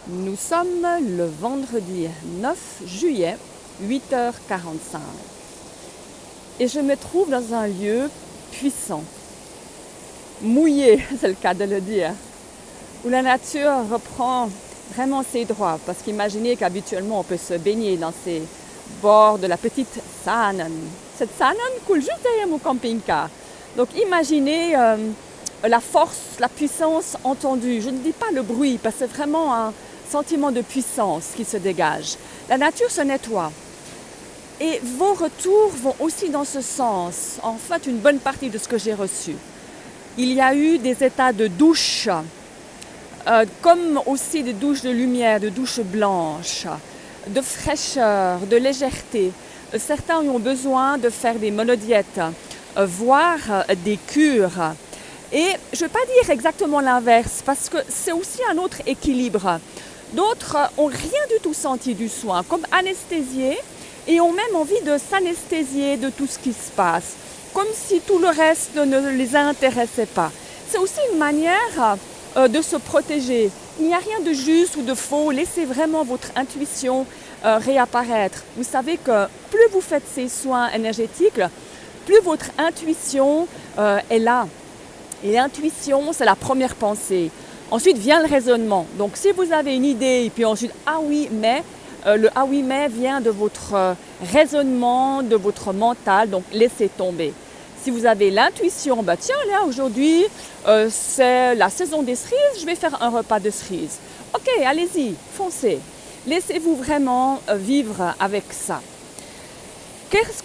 Nous sommes le vendredi 9 juillet, 8h45. Et je me trouve dans un lieu puissant, mouillé, c'est le cas de le dire, où la nature reprend vraiment ses droits. Parce qu'imaginez qu'habituellement on peut se baigner dans ces bords de la petite Saanen. Cette Saanen coule juste derrière mon camping-car. Donc imaginez la force, la puissance entendue. Je ne dis pas le bruit, parce que c'est vraiment un sentiment de puissance qui se dégage. La nature se nettoie. Et vos retours vont aussi dans ce sens. En fait, une bonne partie de ce que j'ai reçu. Il y a eu des états de douche, comme aussi des douches de lumière, de douches blanches, de fraîcheur, de légèreté. Certains ont besoin de faire des monodiètes, voire des cures. Et je ne vais pas dire exactement l'inverse, parce que c'est aussi un autre équilibre. D'autres n'ont rien du tout senti du soin, comme anesthésiés, et ont même envie de s'anesthésier de tout ce qui se passe, comme si tout le reste ne les intéressait pas. C'est aussi une manière de se protéger. Il n'y a rien de juste ou de faux, laissez vraiment votre intuition réapparaître. Vous savez que plus vous faites ces soins énergétiques, plus votre intuition est là. Et l'intuition, c'est la première pensée. Ensuite vient le raisonnement. Donc si vous avez une idée, et puis ensuite « ah oui, mais », le « ah oui, mais » vient de votre raisonnement, de votre mental, donc laissez tomber. Si vous avez l'intuition, bah tiens, là aujourd'hui, c'est la saison des cerises, je vais faire un repas de cerises. Ok, allez-y, foncez. Laissez-vous vraiment vivre avec ça.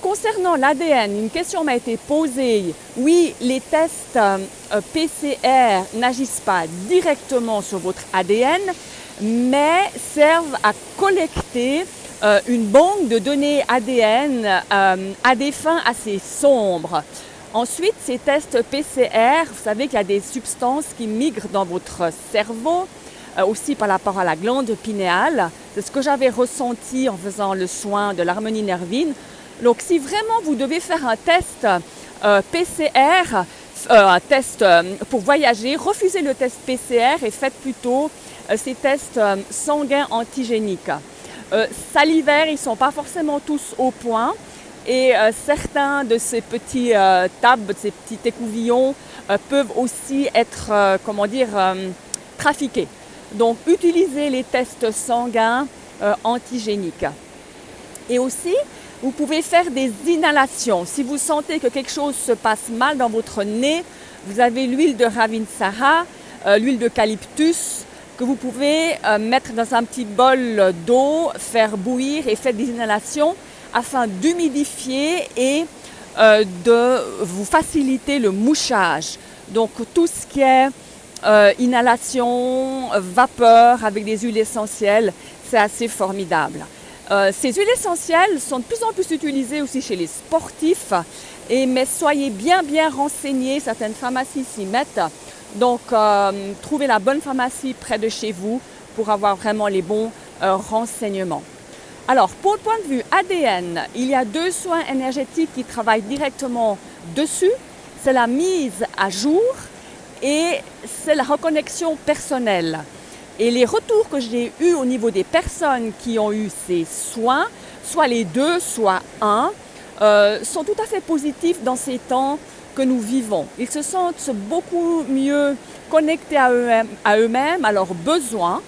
Concernant l'ADN, une question m'a été posée. Oui, les tests PCR n'agissent pas directement sur votre ADN, mais servent à collecter une banque de données ADN à des fins assez sombres. Ensuite, ces tests PCR, vous savez qu'il y a des substances qui migrent dans votre cerveau, aussi par rapport à la glande pinéale. C'est ce que j'avais ressenti en faisant le soin de l'harmonie nervine. Donc si vraiment vous devez faire un test PCR, un test pour voyager, refusez le test PCR et faites plutôt ces tests sanguins antigéniques. Salivaires, ils ne sont pas forcément tous au point et certains de ces petits tabs, ces petits écouvillons peuvent aussi être, trafiqués. Donc utilisez les tests sanguins antigéniques. Et aussi, vous pouvez faire des inhalations. Si vous sentez que quelque chose se passe mal dans votre nez, vous avez l'huile de Ravinsara, l'huile d'eucalyptus, que vous pouvez mettre dans un petit bol d'eau, faire bouillir et faire des inhalations afin d'humidifier et de vous faciliter le mouchage. Donc tout ce qui est inhalation, vapeur avec des huiles essentielles, c'est assez formidable. Ces huiles essentielles sont de plus en plus utilisées aussi chez les sportifs, mais soyez bien renseignés, certaines pharmacies s'y mettent. Donc trouvez la bonne pharmacie près de chez vous pour avoir vraiment les bons renseignements. Alors pour le point de vue ADN, il y a 2 soins énergétiques qui travaillent directement dessus. C'est la mise à jour et c'est la reconnexion personnelle. Et les retours que j'ai eus au niveau des personnes qui ont eu ces soins, soit les 2, soit un, sont tout à fait positifs dans ces temps que nous vivons. Ils se sentent beaucoup mieux connectés à eux-mêmes, à leurs besoins,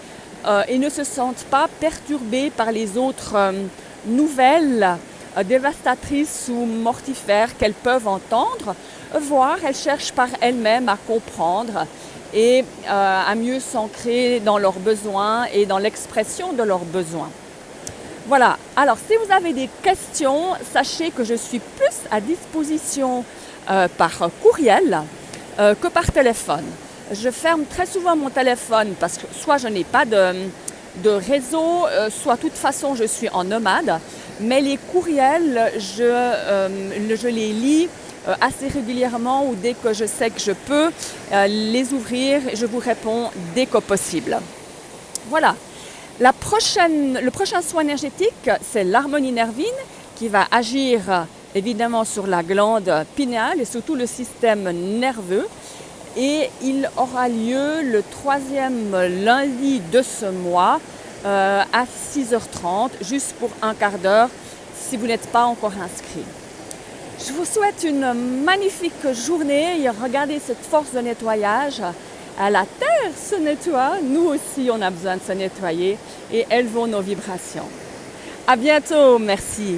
et ne se sentent pas perturbés par les autres nouvelles dévastatrices ou mortifères qu'elles peuvent entendre, voire elles cherchent par elles-mêmes à comprendre et à mieux s'ancrer dans leurs besoins et dans l'expression de leurs besoins. Voilà, alors si vous avez des questions, sachez que je suis plus à disposition par courriel que par téléphone. Je ferme très souvent mon téléphone parce que soit je n'ai pas de réseau, soit de toute façon je suis en nomade, mais les courriels, je les lis assez régulièrement ou dès que je sais que je peux les ouvrir, je vous réponds dès que possible. Voilà. Le prochain soin énergétique, c'est l'harmonie nervine qui va agir évidemment sur la glande pinéale et sur tout le système nerveux. et il aura lieu le 3e lundi de ce mois à 6h30, juste pour un quart d'heure si vous n'êtes pas encore inscrit. Je vous souhaite une magnifique journée et regardez cette force de nettoyage. La terre se nettoie, nous aussi on a besoin de se nettoyer et élevons nos vibrations. À bientôt, merci.